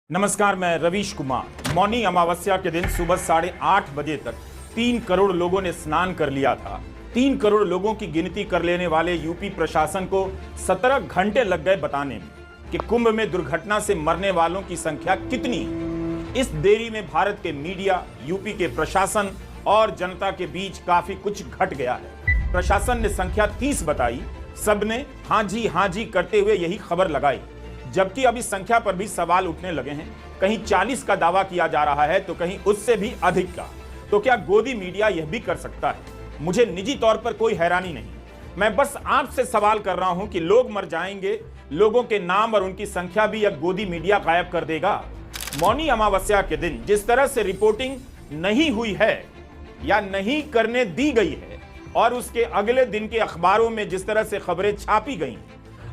नमस्कार, मैं रवीश कुमार। मौनी अमावस्या के दिन सुबह 8:30 बजे तक 3 करोड़ लोगों ने स्नान कर लिया था। 3 करोड़ लोगों की गिनती कर लेने वाले यूपी प्रशासन को 17 घंटे लग गए बताने में कि कुंभ में दुर्घटना से मरने वालों की संख्या कितनी है। इस देरी में भारत के मीडिया, यूपी के प्रशासन और जनता के बीच काफी कुछ घट गया है। प्रशासन ने संख्या 30 बताई, सबने हाँ जी करते हुए यही खबर लगाई, जबकि अब इस संख्या पर भी सवाल उठने लगे हैं। कहीं 40 का दावा किया जा रहा है तो कहीं उससे भी अधिक का। तो क्या गोदी मीडिया यह भी कर सकता है? मुझे निजी तौर पर कोई हैरानी नहीं। मैं बस आपसे सवाल कर रहा हूं कि लोग मर जाएंगे, लोगों के नाम और उनकी संख्या भी यह गोदी मीडिया गायब कर देगा। मौनी अमावस्या के दिन जिस तरह से रिपोर्टिंग नहीं हुई है या नहीं करने दी गई है और उसके अगले दिन के अखबारों में जिस तरह से खबरें छापी गई,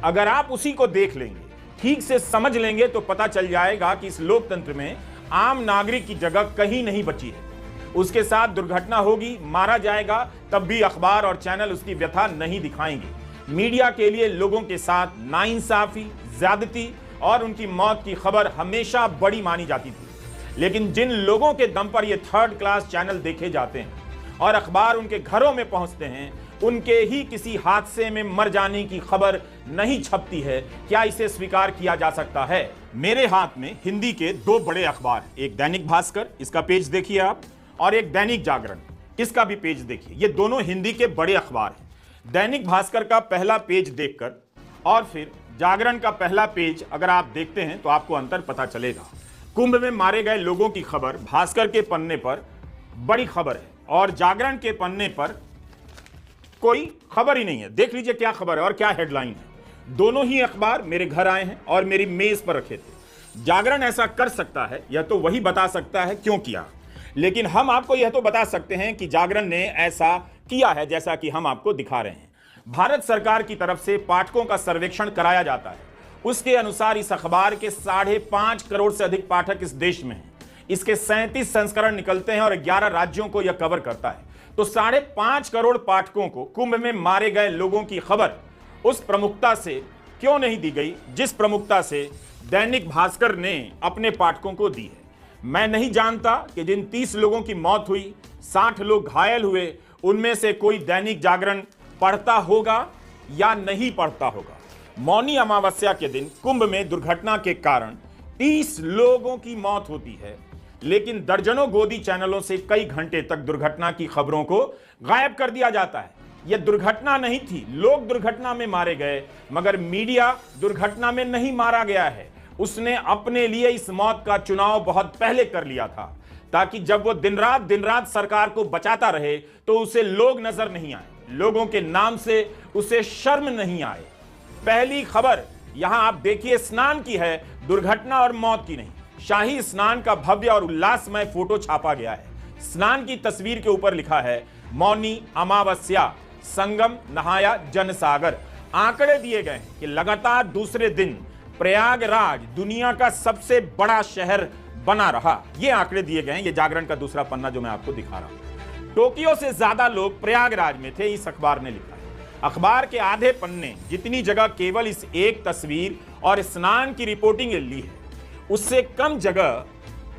अगर आप उसी को देख लेंगे, ठीक से समझ लेंगे तो पता चल जाएगा कि इस लोकतंत्र में आम नागरिक की जगह कहीं नहीं बची है। उसके साथ दुर्घटना होगी, मारा जाएगा, तब भी अखबार और चैनल उसकी व्यथा नहीं दिखाएंगे। मीडिया के लिए लोगों के साथ नाइंसाफी, ज्यादती और उनकी मौत की खबर हमेशा बड़ी मानी जाती थी। लेकिन जिन लोगों के दम पर ये थर्ड क्लास चैनल देखे जाते हैं और अखबार उनके घरों में पहुंचते हैं, उनके ही किसी हादसे में मर जाने की खबर नहीं छपती है, क्या इसे स्वीकार किया जा सकता है? मेरे हाथ में हिंदी के 2 बड़े अखबार, एक दैनिक भास्कर, इसका पेज देखिए आप, और एक दैनिक जागरण, इसका भी पेज देखिए। ये दोनों हिंदी के बड़े अखबार हैं। दैनिक भास्कर का पहला पेज देखकर और फिर जागरण का पहला पेज अगर आप देखते हैं तो आपको अंतर पता चलेगा। कुंभ में मारे गए लोगों की खबर भास्कर के पन्ने पर बड़ी खबर है और जागरण के पन्ने पर कोई खबर ही नहीं है। देख लीजिए क्या खबर है और क्या हेडलाइन है। दोनों ही अखबार मेरे घर आए हैं और मेरी मेज पर रखे थे। जागरण ऐसा कर सकता है, यह तो वही बता सकता है क्यों किया, लेकिन हम आपको यह तो बता सकते हैं कि जागरण ने ऐसा किया है जैसा कि हम आपको दिखा रहे हैं। भारत सरकार की तरफ से पाठकों का सर्वेक्षण कराया जाता है। उसके अनुसार इस अखबार के 5.5 करोड़ से अधिक पाठक इस देश में हैं। इसके 37 संस्करण निकलते हैं और 11 राज्यों को यह कवर करता है। तो 5.5 करोड़ पाठकों को कुंभ में मारे गए लोगों की खबर उस प्रमुखता से क्यों नहीं दी गई जिस प्रमुखता से दैनिक भास्कर ने अपने पाठकों को दी है? मैं नहीं जानता कि जिन 30 लोगों की मौत हुई, 60 लोग घायल हुए, उनमें से कोई दैनिक जागरण पढ़ता होगा या नहीं पढ़ता होगा। मौनी अमावस्या के दिन कुंभ में दुर्घटना के कारण 30 लोगों की मौत होती है, लेकिन दर्जनों गोदी चैनलों से कई घंटे तक दुर्घटना की खबरों को गायब कर दिया जाता है। यह दुर्घटना नहीं थी, लोग दुर्घटना में मारे गए, मगर मीडिया दुर्घटना में नहीं मारा गया है। उसने अपने लिए इस मौत का चुनाव बहुत पहले कर लिया था, ताकि जब वो दिन रात सरकार को बचाता रहे तो उसे लोग नजर नहीं आए, लोगों के नाम से उसे शर्म नहीं आए। पहली खबर यहां आप देखिए स्नान की है, दुर्घटना और मौत की नहीं। शाही स्नान का भव्य और उल्लासमय फोटो छापा गया है। स्नान की तस्वीर के ऊपर लिखा है मौनी अमावस्या, संगम नहाया जनसागर। आंकड़े दिए गए हैं कि लगातार दूसरे दिन प्रयागराज दुनिया का सबसे बड़ा शहर बना रहा। ये आंकड़े दिए गए हैं, ये जागरण का दूसरा पन्ना जो मैं आपको दिखा रहा हूं। टोक्यो से ज्यादा लोग प्रयागराज में थे, इस अखबार ने लिखा है। अखबार के आधे पन्ने जितनी जगह केवल इस एक तस्वीर और स्नान की रिपोर्टिंग ली है, उससे कम जगह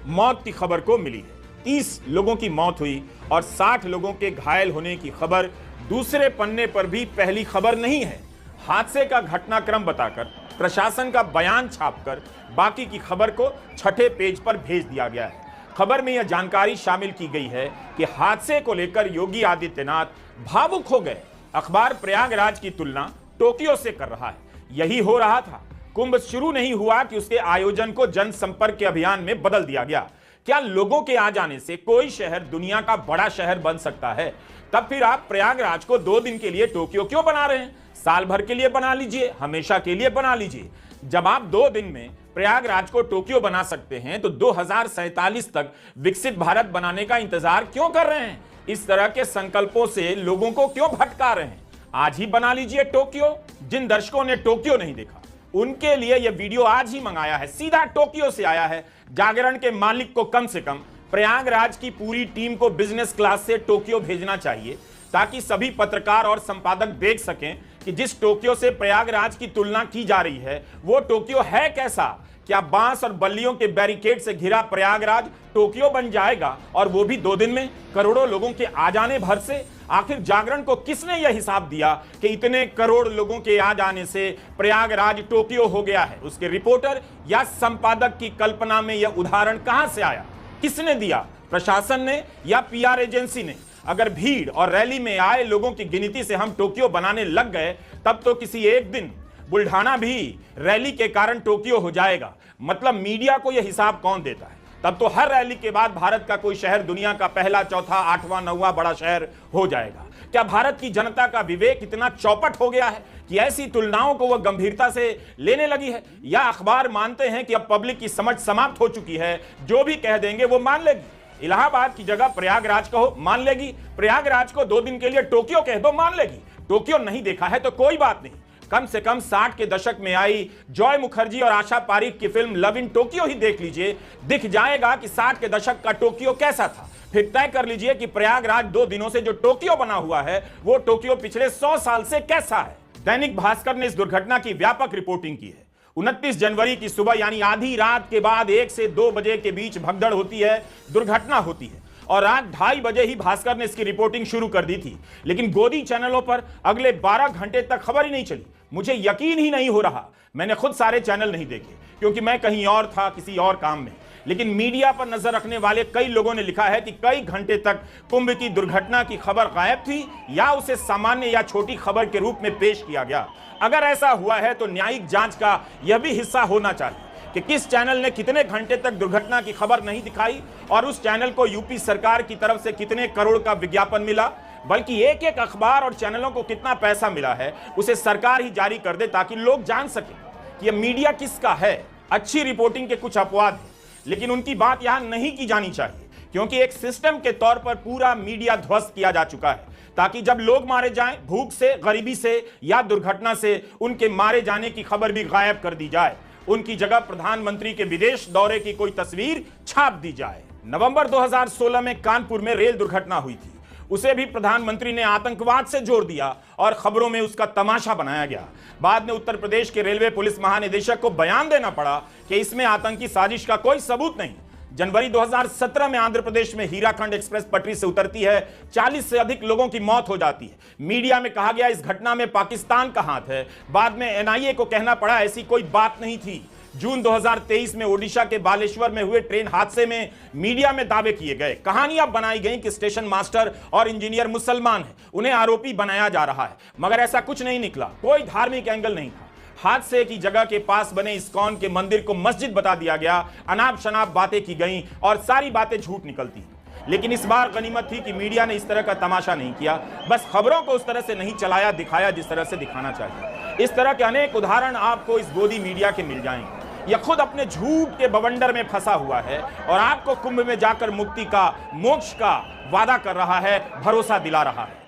मौत की खबर को मिली है। 30 लोगों की मौत हुई और 60 लोगों के घायल होने की खबर दूसरे पन्ने पर भी पहली खबर नहीं है। हादसे का घटनाक्रम बताकर, प्रशासन का बयान छापकर बाकी की खबर को छठे पेज पर भेज दिया गया है। खबर में यह जानकारी शामिल की गई है कि हादसे को लेकर योगी आदित्यनाथ भावुक हो गए। अखबार प्रयागराज की तुलना टोक्यो से कर रहा है। यही हो रहा था। कुंभ शुरू नहीं हुआ कि उसके आयोजन को जनसंपर्क के अभियान में बदल दिया गया। क्या लोगों के आ जाने से कोई शहर दुनिया का बड़ा शहर बन सकता है? तब फिर आप प्रयागराज को 2 दिन के लिए टोक्यो क्यों बना रहे हैं? साल भर के लिए बना लीजिए, हमेशा के लिए बना लीजिए। जब आप 2 दिन में प्रयागराज को टोक्यो बना सकते हैं तो 2047 तक विकसित भारत बनाने का इंतजार क्यों कर रहे हैं? इस तरह के संकल्पों से लोगों को क्यों भटका रहे हैं? आज ही बना लीजिए टोक्यो। जिन दर्शकों ने टोक्यो नहीं देखा, उनके लिए यह वीडियो आज ही मंगाया है, सीधा टोक्यो से आया है। जागरण के मालिक को कम से कम प्रयागराज की पूरी टीम को बिजनेस क्लास से टोक्यो भेजना चाहिए, ताकि सभी पत्रकार और संपादक देख सकें कि जिस टोक्यो से प्रयागराज की तुलना की जा रही है वो टोक्यो है कैसा। क्या बांस और बल्लियों के बैरिकेड से घिरा प्रयागराज टोक्यो बन जाएगा, और वो भी 2 दिन में, करोड़ों लोगों के आ जाने भर से? आखिर जागरण को किसने यह हिसाब दिया कि इतने करोड़ लोगों के आ जाने से प्रयागराज टोक्यो हो गया है? उसके रिपोर्टर या संपादक की कल्पना में यह उदाहरण कहां से आया? किसने दिया? प्रशासन ने या पीआर एजेंसी ने? अगर भीड़ और रैली में आए लोगों की गिनती से हम टोक्यो बनाने लग गए, तब तो किसी एक दिन बुल्ढाना भी रैली के कारण टोक्यो हो जाएगा। मतलब मीडिया को यह हिसाब कौन देता है? तब तो हर रैली के बाद भारत का कोई शहर दुनिया का पहला, चौथा, 8वां, 9वां बड़ा शहर हो जाएगा। क्या भारत की जनता का विवेक इतना चौपट हो गया है कि ऐसी तुलनाओं को वह गंभीरता से लेने लगी है? या अखबार मानते हैं कि अब पब्लिक की समझ समाप्त हो चुकी है, जो भी कह देंगे वो मान लेगी? इलाहाबाद की जगह प्रयागराज कहो, मान लेगी। प्रयागराज को 2 दिन के लिए टोक्यो कह दो, मान लेगी। टोक्यो नहीं देखा है तो कोई बात नहीं, कम से कम 60 के दशक में आई जॉय मुखर्जी और आशा पारीख की फिल्म लव इन टोक्यो ही देख लीजिए, दिख जाएगा कि 60 के दशक का टोक्यो कैसा था। फिर तय कर लीजिए कि प्रयागराज 2 दिनों से जो टोक्यो बना हुआ है, वो टोक्यो पिछले 100 साल से कैसा है। दैनिक भास्कर ने इस दुर्घटना की व्यापक रिपोर्टिंग की है। 29 जनवरी की सुबह यानी आधी रात के बाद 1 से 2 बजे के बीच भगदड़ होती है, दुर्घटना होती है, और रात 2:30 बजे ही भास्कर ने इसकी रिपोर्टिंग शुरू कर दी थी। लेकिन गोदी चैनलों पर अगले 12 घंटे तक खबर ही नहीं चली। मुझे यकीन ही नहीं हो रहा, मैंने खुद सारे चैनल नहीं देखे क्योंकि मैं कहीं और था, किसी और काम में। लेकिन मीडिया पर नजर रखने वाले कई लोगों ने लिखा है कि कई घंटे तक कुंभ की दुर्घटना की खबर गायब थी या उसे सामान्य या छोटी खबर के रूप में पेश किया गया। अगर ऐसा हुआ है तो न्यायिक जांच का यह भी हिस्सा होना चाहिए कि किस चैनल ने कितने घंटे तक दुर्घटना की खबर नहीं दिखाई और उस चैनल को यूपी सरकार की तरफ से कितने करोड़ का विज्ञापन मिला, बल्कि एक एक अखबार और चैनलों को कितना पैसा मिला है उसे सरकार ही जारी कर दे, ताकि लोग जान सकें कि यह मीडिया किसका है। अच्छी रिपोर्टिंग के कुछ अपवाद हैं, लेकिन उनकी बात यहां नहीं की जानी चाहिए, क्योंकि एक सिस्टम के तौर पर पूरा मीडिया ध्वस्त किया जा चुका है, ताकि जब लोग मारे जाएं भूख से, गरीबी से या दुर्घटना से, उनके मारे जाने की खबर भी गायब कर दी जाए। उनकी जगह प्रधानमंत्री के विदेश दौरे की कोई तस्वीर छाप दी जाए। नवंबर 2016 में कानपुर में रेल दुर्घटना हुई थी, उसे भी प्रधानमंत्री ने आतंकवाद से जोड़ दिया और खबरों में उसका तमाशा बनाया गया। बाद में उत्तर प्रदेश के रेलवे पुलिस महानिदेशक को बयान देना पड़ा कि इसमें आतंकी साजिश का कोई सबूत नहीं। जनवरी 2017 में आंध्र प्रदेश में हीराखंड एक्सप्रेस पटरी से उतरती है, 40 से अधिक लोगों की मौत हो जाती है। मीडिया में कहा गया इस घटना में पाकिस्तान का हाथ है। बाद में एनआईए को कहना पड़ा ऐसी कोई बात नहीं थी। जून 2023 में ओडिशा के बालेश्वर में हुए ट्रेन हादसे में मीडिया में दावे किए गए, कहानियां बनाई गई कि स्टेशन मास्टर और इंजीनियर मुसलमान हैं, उन्हें आरोपी बनाया जा रहा है, मगर ऐसा कुछ नहीं निकला। कोई धार्मिक एंगल नहीं था। हादसे की जगह के पास बने इस्कॉन के मंदिर को मस्जिद बता दिया गया, अनाप शनाप बातें की गई और सारी बातें झूठ निकलती। लेकिन इस बार गनीमत थी कि मीडिया ने इस तरह का तमाशा नहीं किया, बस खबरों को उस तरह से नहीं चलाया, दिखाया जिस तरह से दिखाना चाहिए। इस तरह के अनेक उदाहरण आपको इस गोदी मीडिया के मिल जाएंगे। यह खुद अपने झूठ के बवंडर में फंसा हुआ है और आपको कुंभ में जाकर मुक्ति का, मोक्ष का वादा कर रहा है, भरोसा दिला रहा है।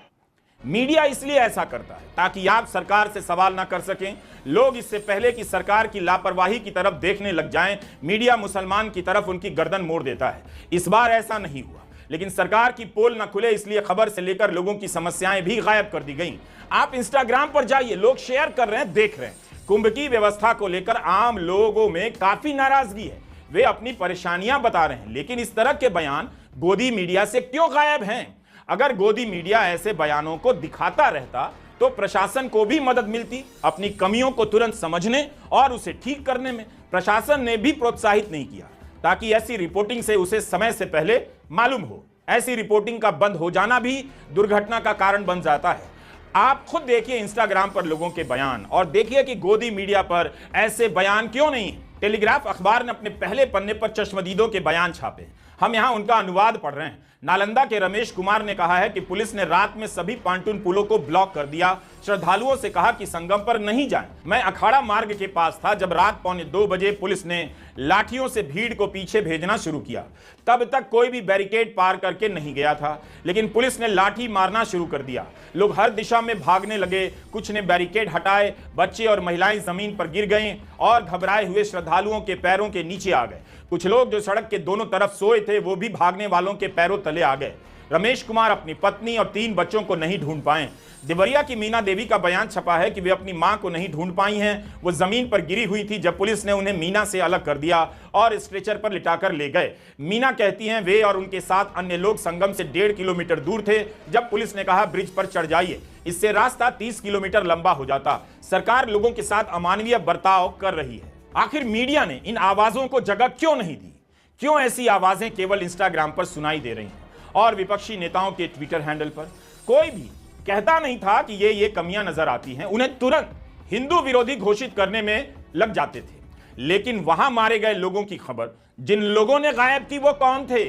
मीडिया इसलिए ऐसा करता है ताकि आप सरकार से सवाल ना कर सकें। लोग इससे पहले कि सरकार की लापरवाही की तरफ देखने लग जाएं, मीडिया मुसलमान की तरफ उनकी गर्दन मोड़ देता है। इस बार ऐसा नहीं हुआ, लेकिन सरकार की पोल न खुले इसलिए खबर से लेकर लोगों की समस्याएं भी गायब कर दी गई। आप इंस्टाग्राम पर जाइए, लोग शेयर कर रहे हैं, देख रहे हैं। कुंभ की व्यवस्था को लेकर आम लोगों में काफी नाराजगी है, वे अपनी परेशानियां बता रहे हैं, लेकिन इस तरह के बयान गोदी मीडिया से क्यों गायब हैं? अगर गोदी मीडिया ऐसे बयानों को दिखाता रहता तो प्रशासन को भी मदद मिलती अपनी कमियों को तुरंत समझने और उसे ठीक करने में। प्रशासन ने भी प्रोत्साहित नहीं किया ताकि ऐसी रिपोर्टिंग से उसे समय से पहले मालूम हो। ऐसी रिपोर्टिंग का बंद हो जाना भी दुर्घटना का कारण बन जाता है। आप खुद देखिए इंस्टाग्राम पर लोगों के बयान और देखिए कि गोदी मीडिया पर ऐसे बयान क्यों नहीं है। टेलीग्राफ अखबार ने अपने पहले पन्ने पर चश्मदीदों के बयान छापे, हम यहां उनका अनुवाद पढ़ रहे हैं। नालंदा के रमेश कुमार ने कहा है कि पुलिस ने रात में सभी पांटून पुलों को ब्लॉक कर दिया, श्रद्धालुओं से कहा कि संगम पर नहीं जाएं। मैं अखाड़ा मार्ग के पास था जब रात 1:45 बजे पुलिस ने लाठियों से भीड़ को पीछे भेजना शुरू किया। तब तक कोई भी बैरिकेड पार करके नहीं गया था, लेकिन पुलिस ने लाठी मारना शुरू कर दिया। लोग हर दिशा में भागने लगे, कुछ ने बैरिकेड हटाए, बच्चे और महिलाएं जमीन पर गिर गए और घबराए हुए श्रद्धालुओं के पैरों के नीचे आ गए। कुछ लोग जो सड़क के दोनों तरफ सोए थे वो भी भागने वालों के पैरों तले आ गए। रमेश कुमार अपनी पत्नी और 3 बच्चों को नहीं ढूंढ पाए। देवरिया की मीना देवी का बयान छपा है कि वे अपनी मां को नहीं ढूंढ पाई हैं। वो जमीन पर गिरी हुई थी जब पुलिस ने उन्हें मीना से अलग कर दिया और स्ट्रेचर पर लिटाकर ले गए। मीना कहती हैं वे और उनके साथ अन्य लोग संगम से 1.5 किलोमीटर दूर थे जब पुलिस ने कहा ब्रिज पर चढ़ जाइए, इससे रास्ता 30 किलोमीटर लंबा हो जाता। सरकार लोगों के साथ अमानवीय बर्ताव कर रही है। आखिर मीडिया ने इन आवाजों को जगह क्यों नहीं दी? क्यों ऐसी आवाजें केवल इंस्टाग्राम पर सुनाई दे रही हैं और विपक्षी नेताओं के ट्विटर हैंडल पर? कोई भी कहता नहीं था कि ये कमियां नजर आती हैं, उन्हें तुरंत हिंदू विरोधी घोषित करने में लग जाते थे। लेकिन वहां मारे गए लोगों की खबर जिन लोगों ने गायब की वो कौन थे?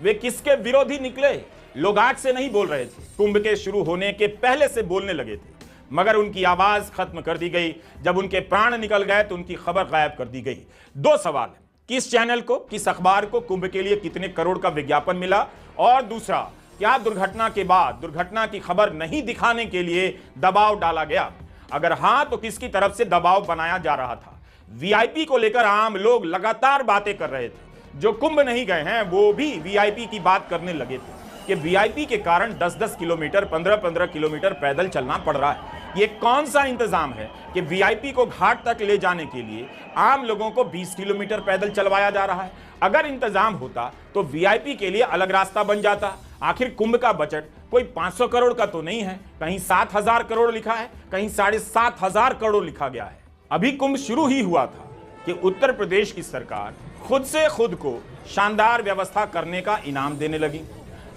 वे किसके विरोधी निकले? लोग आज से नहीं बोल रहे थे, कुंभ के शुरू होने के पहले से बोलने लगे थे, मगर उनकी आवाज खत्म कर दी गई। जब उनके प्राण निकल गए तो उनकी खबर गायब कर दी गई। 2 सवाल है, किस चैनल को, किस अखबार को कुंभ के लिए कितने करोड़ का विज्ञापन मिला? और दूसरा, क्या दुर्घटना के बाद दुर्घटना की खबर नहीं दिखाने के लिए दबाव डाला गया? अगर हां तो किसकी तरफ से दबाव बनाया जा रहा था? वीआईपी को लेकर आम लोग लगातार बातें कर रहे थे। जो कुंभ नहीं गए हैं वो भी वीआईपी की बात करने लगे थे कि वीआईपी के कारण 10-10 किलोमीटर, 15-15 किलोमीटर पैदल चलना पड़ रहा है। ये कौन सा इंतजाम है कि वीआईपी को घाट तक ले जाने के लिए आम लोगों को 20 किलोमीटर पैदल चलवाया जा रहा है? अगर इंतजाम होता तो वीआईपी के लिए अलग रास्ता बन जाता। आखिर कुंभ का बजट कोई 500 करोड़ का तो नहीं है, कहीं 7,000 करोड़ लिखा है, कहीं 7,500 करोड़ लिखा गया है। अभी कुंभ शुरू ही हुआ था कि उत्तर प्रदेश की सरकार खुद से खुद को शानदार व्यवस्था करने का इनाम देने लगी,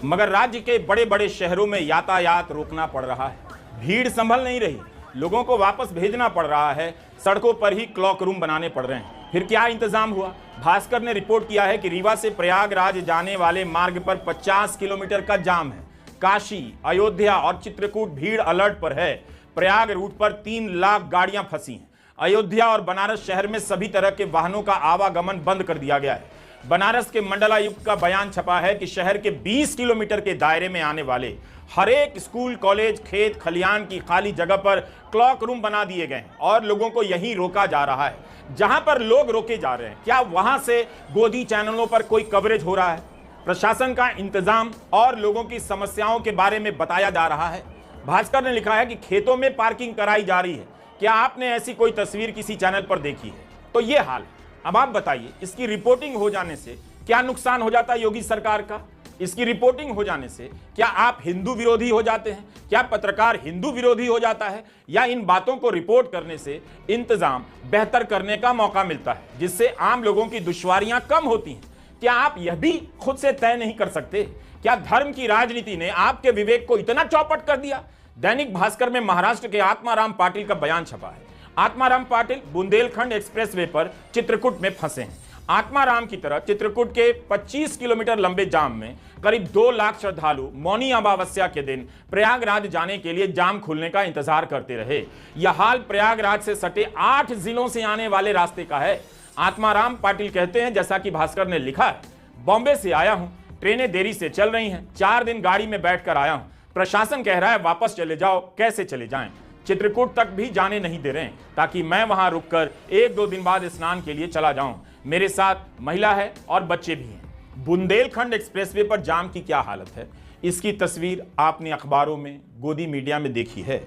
मगर राज्य के बड़े बड़े शहरों में यातायात रोकना पड़ रहा है। भीड़ संभल नहीं रही, लोगों को वापस भेजना पड़ रहा है, सड़कों पर ही क्लॉक रूम बनाने पड़ रहे हैं। फिर क्या इंतजाम हुआ? भास्कर ने रिपोर्ट किया है कि रीवा से प्रयागराज जाने वाले मार्ग पर 50 किलोमीटर का जाम है। काशी, अयोध्या और चित्रकूट भीड़ अलर्ट पर है। प्रयाग रूट पर 3 लाख गाड़ियां फंसी हैं। अयोध्या और बनारस शहर में सभी तरह के वाहनों का आवागमन बंद कर दिया गया है। बनारस के मंडलायुक्त का बयान छपा है कि शहर के 20 किलोमीटर के दायरे में आने वाले हर एक स्कूल, कॉलेज, खेत खलियान की खाली जगह पर क्लॉक रूम बना दिए गए हैं और लोगों को यहीं रोका जा रहा है। जहां पर लोग रोके जा रहे हैं, क्या वहां से गोदी चैनलों पर कोई कवरेज हो रहा है? प्रशासन का इंतजाम और लोगों की समस्याओं के बारे में बताया जा रहा है। भास्कर ने लिखा है कि खेतों में पार्किंग कराई जा रही है। क्या आपने ऐसी कोई तस्वीर किसी चैनल पर देखी है? तो ये हाल। अब आप बताइए, इसकी रिपोर्टिंग हो जाने से क्या नुकसान हो जाता है योगी सरकार का? इसकी रिपोर्टिंग हो जाने से क्या आप हिंदू विरोधी हो जाते हैं? क्या पत्रकार हिंदू विरोधी हो जाता है? या इन बातों को रिपोर्ट करने से इंतजाम बेहतर करने का मौका मिलता है, जिससे आम लोगों की दुश्वारियां कम होती हैं? क्या आप यह भी खुद से तय नहीं कर सकते? क्या धर्म की राजनीति ने आपके विवेक को इतना चौपट कर दिया? दैनिक भास्कर में महाराष्ट्र के आत्माराम पाटिल का बयान छपा है। आत्माराम पाटिल बुंदेलखंड एक्सप्रेसवे पर चित्रकूट में फंसे हैं। आत्माराम की तरह चित्रकूट के 25 किलोमीटर लंबे जाम में करीब 2 लाख श्रद्धालु मौनी अमावस्या के दिन प्रयागराज जाने के लिए जाम खुलने का इंतजार करते रहे। यह हाल प्रयागराज से सटे 8 जिलों से आने वाले रास्ते का है। आत्माराम पाटिल कहते हैं, जैसा कि भास्कर ने लिखा है, बॉम्बे से आया हूं, ट्रेनें देरी से चल रही हैं, 4 दिन गाड़ी में बैठकर आया हूं, प्रशासन कह रहा है वापस चले जाओ, कैसे चले जाएं? चित्रकूट तक भी जाने नहीं दे रहे हैं ताकि मैं वहां रुककर 1-2 दिन बाद स्नान के लिए चला जाऊं। मेरे साथ महिला है और बच्चे भी हैं। बुंदेलखंड एक्सप्रेसवे पर जाम की क्या हालत है, इसकी तस्वीर आपने अखबारों में, गोदी मीडिया में देखी है।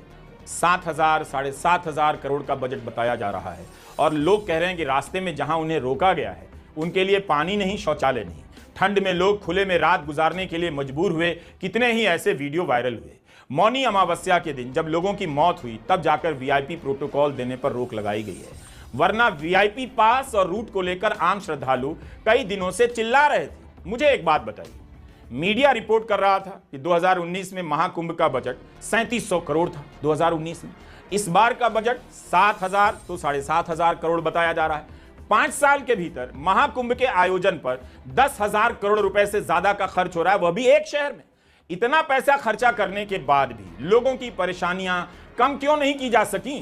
7,000, 7,500 करोड़ का बजट बताया जा रहा है और लोग कह रहे हैं कि रास्ते में जहां उन्हें रोका गया है उनके लिए पानी नहीं, शौचालय नहीं। ठंड में लोग खुले में रात गुजारने के लिए मजबूर हुए। कितने ही ऐसे वीडियो वायरल हुए। मौनी अमावस्या के दिन जब लोगों की मौत हुई तब जाकर वीआईपी प्रोटोकॉल देने पर रोक लगाई गई है, वरना वीआईपी पास और रूट को लेकर आम श्रद्धालु कई दिनों से चिल्ला रहे थे। मुझे एक बात बताइए, मीडिया रिपोर्ट कर रहा था कि 2019 में महाकुंभ का बजट 3700 करोड़ था 2019 में। इस बार का बजट 7,000 तो 7,500 करोड़ बताया जा रहा है। 5 साल के भीतर महाकुंभ के आयोजन पर 10,000 करोड़ रुपए से ज्यादा का खर्च हो रहा है, वह भी एक शहर में। इतना पैसा खर्चा करने के बाद भी लोगों की परेशानियां कम क्यों नहीं की जा सकी?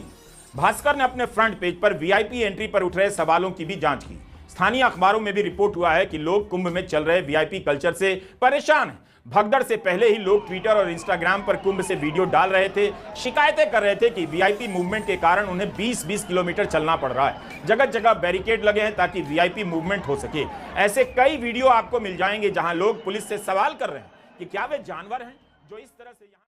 भास्कर ने अपने फ्रंट पेज पर वीआईपी एंट्री पर उठ रहे सवालों की भी जांच की। स्थानीय अखबारों में भी रिपोर्ट हुआ है कि लोग कुंभ में चल रहे वीआईपी कल्चर से परेशान हैं। भगदड़ से पहले ही लोग ट्विटर और इंस्टाग्राम पर कुंभ से वीडियो डाल रहे थे, शिकायतें कर रहे थे कि वीआईपी मूवमेंट के कारण उन्हें 20-20 किलोमीटर चलना पड़ रहा है। जगह जगह बैरिकेड लगे हैं ताकि वीआईपी मूवमेंट हो सके। ऐसे कई वीडियो आपको मिल जाएंगे जहां लोग पुलिस से सवाल कर रहे हैं कि क्या वे जानवर हैं जो इस तरह से यहां